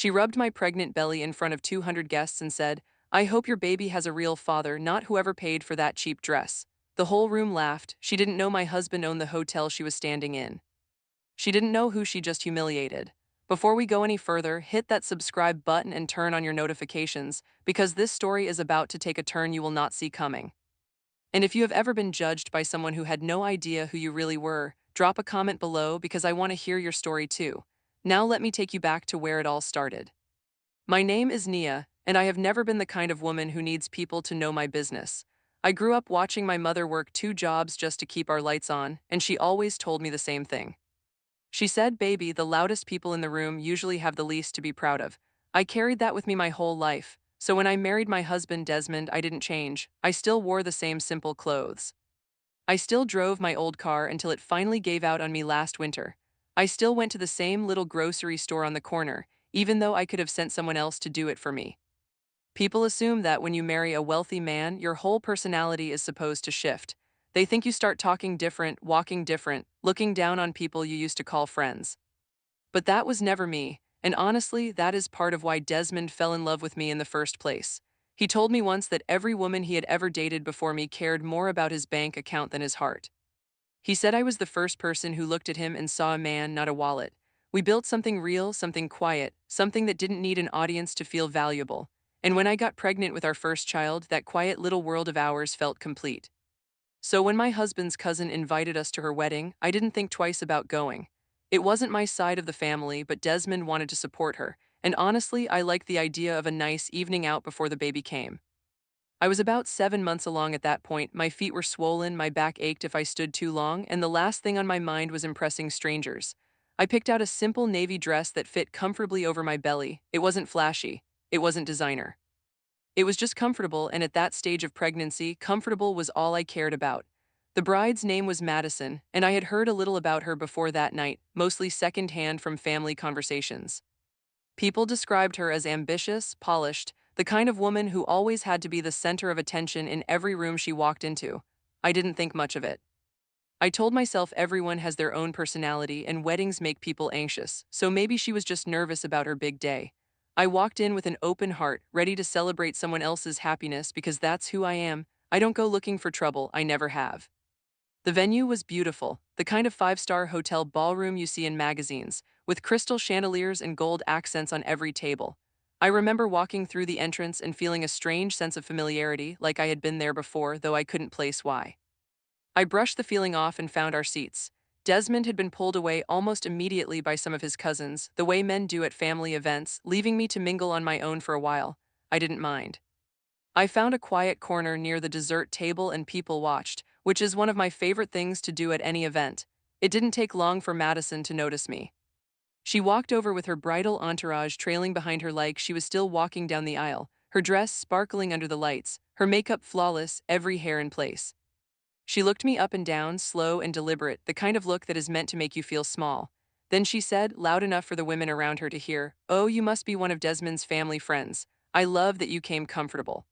She rubbed my pregnant belly in front of 200 guests and said, "I hope your baby has a real father, not whoever paid for that cheap dress." The whole room laughed. She didn't know my husband owned the hotel she was standing in. She didn't know who she just humiliated. Before we go any further, hit that subscribe button and turn on your notifications, because this story is about to take a turn you will not see coming. And if you have ever been judged by someone who had no idea who you really were, drop a comment below because I want to hear your story too. Now let me take you back to where it all started. My name is Nia, and I have never been the kind of woman who needs people to know my business. I grew up watching my mother work 2 jobs just to keep our lights on, and she always told me the same thing. She said, "Baby, the loudest people in the room usually have the least to be proud of." I carried that with me my whole life, so when I married my husband Desmond, I didn't change. I still wore the same simple clothes. I still drove my old car until it finally gave out on me last winter. I still went to the same little grocery store on the corner, even though I could have sent someone else to do it for me. People assume that when you marry a wealthy man, your whole personality is supposed to shift. They think you start talking different, walking different, looking down on people you used to call friends. But that was never me, and honestly, that is part of why Desmond fell in love with me in the first place. He told me once that every woman he had ever dated before me cared more about his bank account than his heart. He said I was the first person who looked at him and saw a man, not a wallet. We built something real, something quiet, something that didn't need an audience to feel valuable. And when I got pregnant with our first child, that quiet little world of ours felt complete. So when my husband's cousin invited us to her wedding, I didn't think twice about going. It wasn't my side of the family, but Desmond wanted to support her, and honestly, I liked the idea of a nice evening out before the baby came. I was about 7 months along at that point. My feet were swollen, my back ached if I stood too long, and the last thing on my mind was impressing strangers. I picked out a simple navy dress that fit comfortably over my belly. It wasn't flashy. It wasn't designer. It was just comfortable, and at that stage of pregnancy, comfortable was all I cared about. The bride's name was Madison, and I had heard a little about her before that night, mostly secondhand from family conversations. People described her as ambitious, polished, the kind of woman who always had to be the center of attention in every room she walked into. I didn't think much of it. I told myself everyone has their own personality and weddings make people anxious, so maybe she was just nervous about her big day. I walked in with an open heart, ready to celebrate someone else's happiness because that's who I am. I don't go looking for trouble, I never have. The venue was beautiful, the kind of five-star hotel ballroom you see in magazines, with crystal chandeliers and gold accents on every table. I remember walking through the entrance and feeling a strange sense of familiarity, like I had been there before, though I couldn't place why. I brushed the feeling off and found our seats. Desmond had been pulled away almost immediately by some of his cousins, the way men do at family events, leaving me to mingle on my own for a while. I didn't mind. I found a quiet corner near the dessert table and people watched, which is one of my favorite things to do at any event. It didn't take long for Madison to notice me. She walked over with her bridal entourage trailing behind her like she was still walking down the aisle, her dress sparkling under the lights, her makeup flawless, every hair in place. She looked me up and down, slow and deliberate, the kind of look that is meant to make you feel small. Then she said, loud enough for the women around her to hear, "Oh, you must be one of Desmond's family friends. I love that you came comfortable.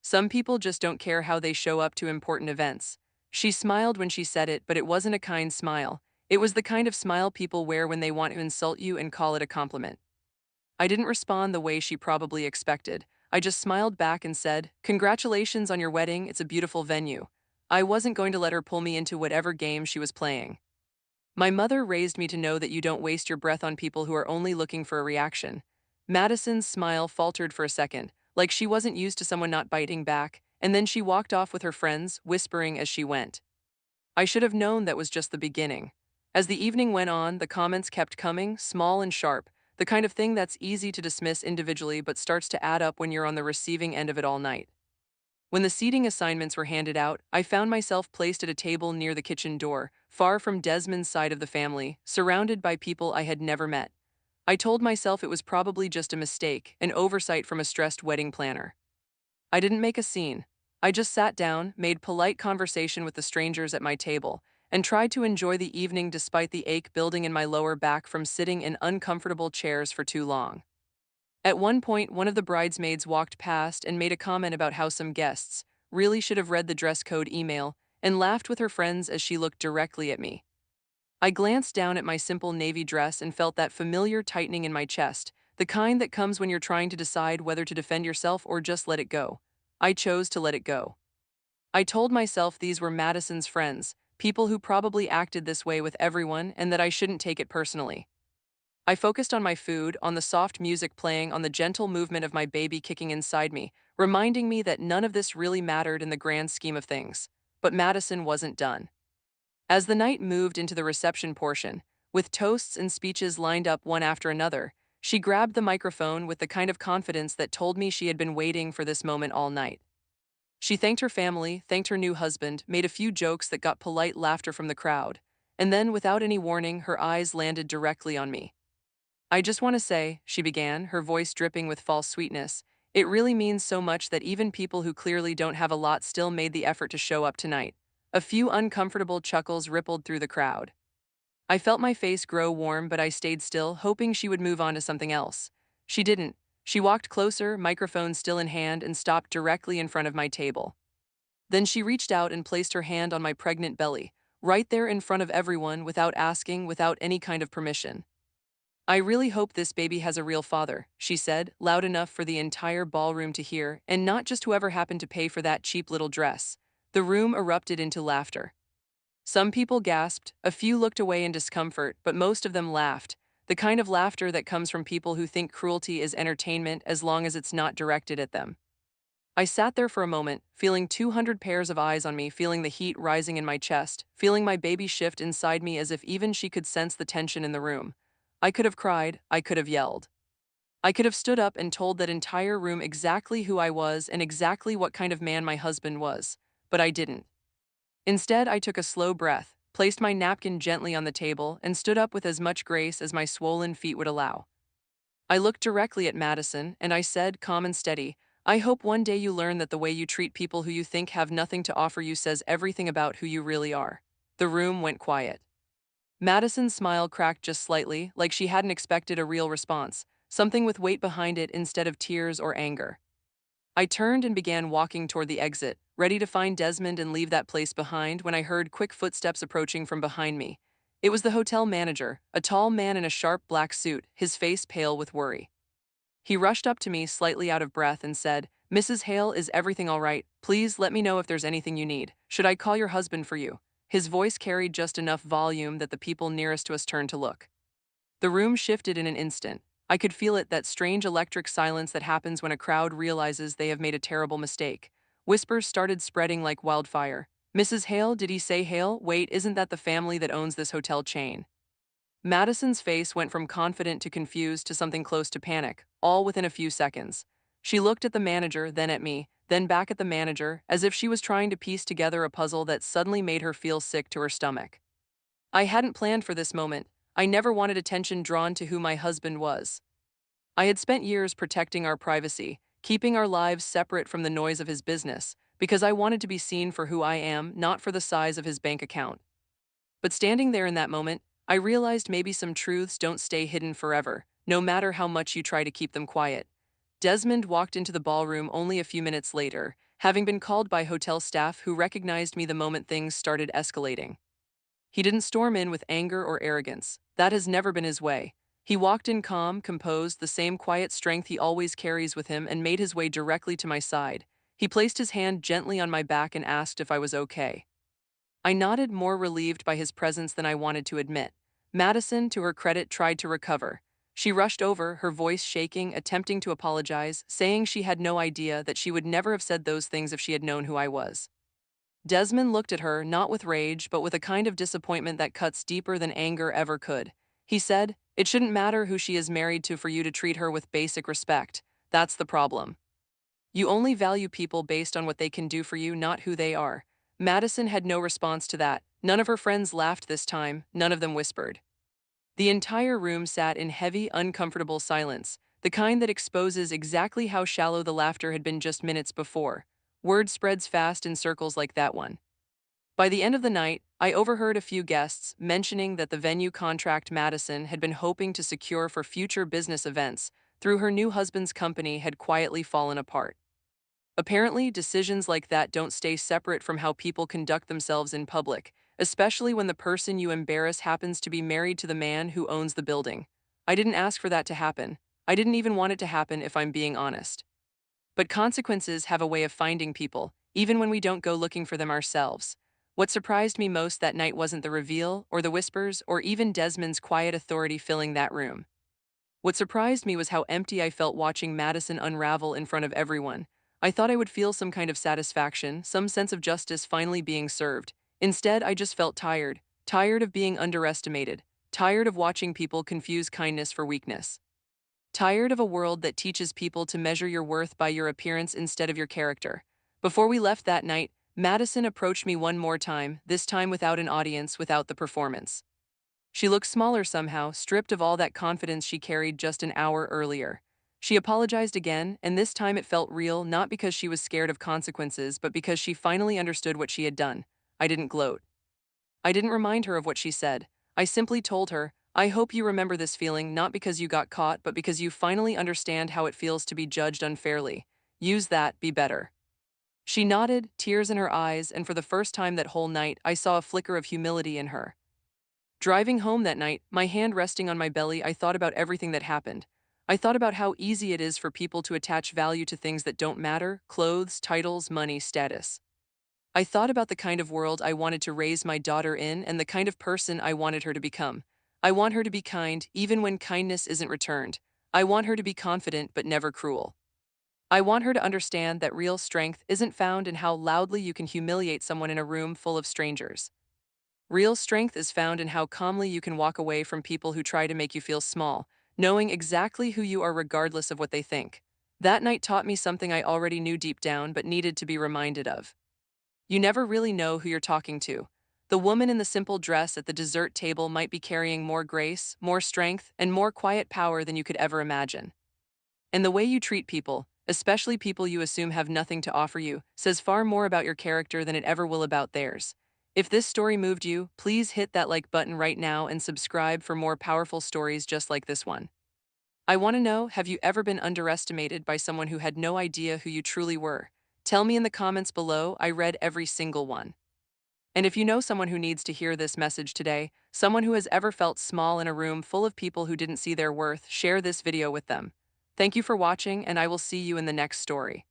Some people just don't care how they show up to important events." She smiled when she said it, but it wasn't a kind smile. It was the kind of smile people wear when they want to insult you and call it a compliment. I didn't respond the way she probably expected. I just smiled back and said, "Congratulations on your wedding, it's a beautiful venue." I wasn't going to let her pull me into whatever game she was playing. My mother raised me to know that you don't waste your breath on people who are only looking for a reaction. Madison's smile faltered for a second, like she wasn't used to someone not biting back, and then she walked off with her friends, whispering as she went. I should have known that was just the beginning. As the evening went on, the comments kept coming, small and sharp, the kind of thing that's easy to dismiss individually but starts to add up when you're on the receiving end of it all night. When the seating assignments were handed out, I found myself placed at a table near the kitchen door, far from Desmond's side of the family, surrounded by people I had never met. I told myself it was probably just a mistake, an oversight from a stressed wedding planner. I didn't make a scene. I just sat down, made polite conversation with the strangers at my table, and tried to enjoy the evening despite the ache building in my lower back from sitting in uncomfortable chairs for too long. At one point, one of the bridesmaids walked past and made a comment about how some guests really should have read the dress code email and laughed with her friends as she looked directly at me. I glanced down at my simple navy dress and felt that familiar tightening in my chest, the kind that comes when you're trying to decide whether to defend yourself or just let it go. I chose to let it go. I told myself these were Madison's friends, people who probably acted this way with everyone, and that I shouldn't take it personally. I focused on my food, on the soft music playing, on the gentle movement of my baby kicking inside me, reminding me that none of this really mattered in the grand scheme of things. But Madison wasn't done. As the night moved into the reception portion, with toasts and speeches lined up one after another, she grabbed the microphone with the kind of confidence that told me she had been waiting for this moment all night. She thanked her family, thanked her new husband, made a few jokes that got polite laughter from the crowd, and then, without any warning, her eyes landed directly on me. "I just want to say," she began, her voice dripping with false sweetness, "it really means so much that even people who clearly don't have a lot still made the effort to show up tonight." A few uncomfortable chuckles rippled through the crowd. I felt my face grow warm, but I stayed still, hoping she would move on to something else. She didn't. She walked closer, microphone still in hand, and stopped directly in front of my table. Then she reached out and placed her hand on my pregnant belly, right there in front of everyone, without asking, without any kind of permission. "I really hope this baby has a real father," she said, loud enough for the entire ballroom to hear, "and not just whoever happened to pay for that cheap little dress." The room erupted into laughter. Some people gasped, a few looked away in discomfort, but most of them laughed, the kind of laughter that comes from people who think cruelty is entertainment as long as it's not directed at them. I sat there for a moment, feeling 200 pairs of eyes on me, feeling the heat rising in my chest, feeling my baby shift inside me as if even she could sense the tension in the room. I could have cried, I could have yelled. I could have stood up and told that entire room exactly who I was and exactly what kind of man my husband was, but I didn't. Instead, I took a slow breath, placed my napkin gently on the table, and stood up with as much grace as my swollen feet would allow. I looked directly at Madison, and I said, calm and steady, "I hope one day you learn that the way you treat people who you think have nothing to offer you says everything about who you really are." The room went quiet. Madison's smile cracked just slightly, like she hadn't expected a real response, something with weight behind it instead of tears or anger. I turned and began walking toward the exit, ready to find Desmond and leave that place behind, when I heard quick footsteps approaching from behind me. It was the hotel manager, a tall man in a sharp black suit, his face pale with worry. He rushed up to me, slightly out of breath, and said, "Mrs. Hale, is everything all right? Please let me know if there's anything you need. Should I call your husband for you?" His voice carried just enough volume that the people nearest to us turned to look. The room shifted in an instant. I could feel it, that strange electric silence that happens when a crowd realizes they have made a terrible mistake. Whispers started spreading like wildfire. "Mrs. Hale? Did he say Hale? Wait, isn't that the family that owns this hotel chain?" Madison's face went from confident to confused to something close to panic, all within a few seconds. She looked at the manager, then at me, then back at the manager, as if she was trying to piece together a puzzle that suddenly made her feel sick to her stomach. I hadn't planned for this moment. I never wanted attention drawn to who my husband was. I had spent years protecting our privacy, keeping our lives separate from the noise of his business, because I wanted to be seen for who I am, not for the size of his bank account. But standing there in that moment, I realized maybe some truths don't stay hidden forever, no matter how much you try to keep them quiet. Desmond walked into the ballroom only a few minutes later, having been called by hotel staff who recognized me the moment things started escalating. He didn't storm in with anger or arrogance. That has never been his way. He walked in calm, composed, the same quiet strength he always carries with him, and made his way directly to my side. He placed his hand gently on my back and asked if I was okay. I nodded, more relieved by his presence than I wanted to admit. Madison, to her credit, tried to recover. She rushed over, her voice shaking, attempting to apologize, saying she had no idea, that she would never have said those things if she had known who I was. Desmond looked at her, not with rage, but with a kind of disappointment that cuts deeper than anger ever could. He said, "It shouldn't matter who she is married to for you to treat her with basic respect. That's the problem. You only value people based on what they can do for you, not who they are." Madison had no response to that. None of her friends laughed this time, none of them whispered. The entire room sat in heavy, uncomfortable silence, the kind that exposes exactly how shallow the laughter had been just minutes before. Word spreads fast in circles like that one. By the end of the night, I overheard a few guests mentioning that the venue contract Madison had been hoping to secure for future business events through her new husband's company had quietly fallen apart. Apparently, decisions like that don't stay separate from how people conduct themselves in public, especially when the person you embarrass happens to be married to the man who owns the building. I didn't ask for that to happen. I didn't even want it to happen if I'm being honest. But consequences have a way of finding people, even when we don't go looking for them ourselves. What surprised me most that night wasn't the reveal, or the whispers, or even Desmond's quiet authority filling that room. What surprised me was how empty I felt watching Madison unravel in front of everyone. I thought I would feel some kind of satisfaction, some sense of justice finally being served. Instead, I just felt tired, tired of being underestimated, tired of watching people confuse kindness for weakness. Tired of a world that teaches people to measure your worth by your appearance instead of your character. Before we left that night, Madison approached me one more time, this time without an audience, without the performance. She looked smaller somehow, stripped of all that confidence she carried just an hour earlier. She apologized again, and this time it felt real, not because she was scared of consequences, but because she finally understood what she had done. I didn't gloat. I didn't remind her of what she said. I simply told her, I hope you remember this feeling not because you got caught, but because you finally understand how it feels to be judged unfairly. Use that, be better. She nodded, tears in her eyes, and for the first time that whole night, I saw a flicker of humility in her. Driving home that night, my hand resting on my belly, I thought about everything that happened. I thought about how easy it is for people to attach value to things that don't matter: clothes, titles, money, status. I thought about the kind of world I wanted to raise my daughter in and the kind of person I wanted her to become. I want her to be kind, even when kindness isn't returned. I want her to be confident but never cruel. I want her to understand that real strength isn't found in how loudly you can humiliate someone in a room full of strangers. Real strength is found in how calmly you can walk away from people who try to make you feel small, knowing exactly who you are regardless of what they think. That night taught me something I already knew deep down but needed to be reminded of. You never really know who you're talking to. The woman in the simple dress at the dessert table might be carrying more grace, more strength, and more quiet power than you could ever imagine. And the way you treat people, especially people you assume have nothing to offer you, says far more about your character than it ever will about theirs. If this story moved you, please hit that like button right now and subscribe for more powerful stories just like this one. I want to know, have you ever been underestimated by someone who had no idea who you truly were? Tell me in the comments below. I read every single one. And if you know someone who needs to hear this message today, someone who has ever felt small in a room full of people who didn't see their worth, share this video with them. Thank you for watching, and I will see you in the next story.